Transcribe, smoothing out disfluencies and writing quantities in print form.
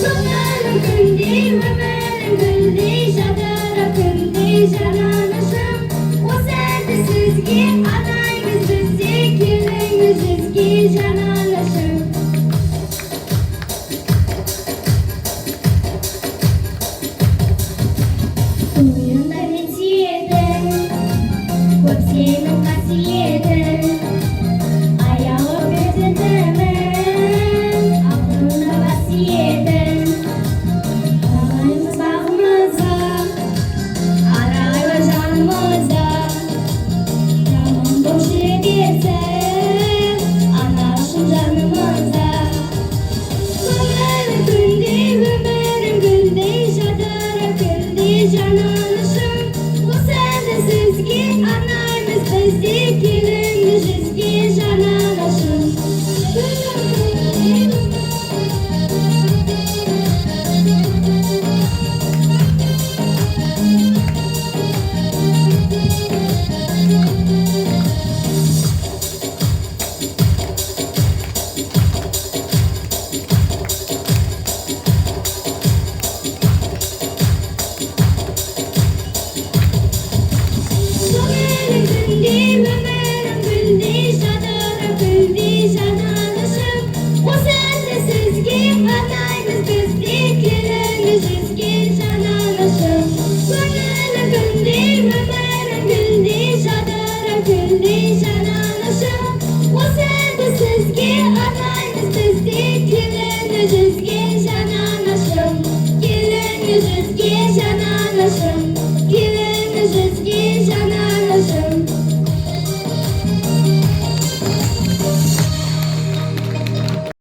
Sonlarım güldü, ömerim güldü, şadarım güldü, cananışım. O sende sizgi, anayımız bizgi, kirlimiz bizgi, cananışım. Suyunda bitiyordu, kopsiyonu kasiyordu. Ayağı götürdüğümün, aklına basiyedim. Ağlayımız bağımıza, arayla canımıza. Canım boşu girse, anlaşım canımıza. Sonlarım güldü, ömerim güldü, şadarım güldü, cananışım. Bu sende sizgi, anayımız bizgi, kirlimiz bizgi, cananışım. Sonlarım güldü, ömerim güldü, şadarım güldü, cananışım. Bu sende sizgi, anayımız bizgi, kirlimiz bizgi, cananışım. Sonlarım güldü, ömerim güldü, şadarım güldü, cananışım. Bu sende sizgi, anayımız bizgi, kirlimiz bizgi, cananışım. Kirlimiz bizgi, cananışım.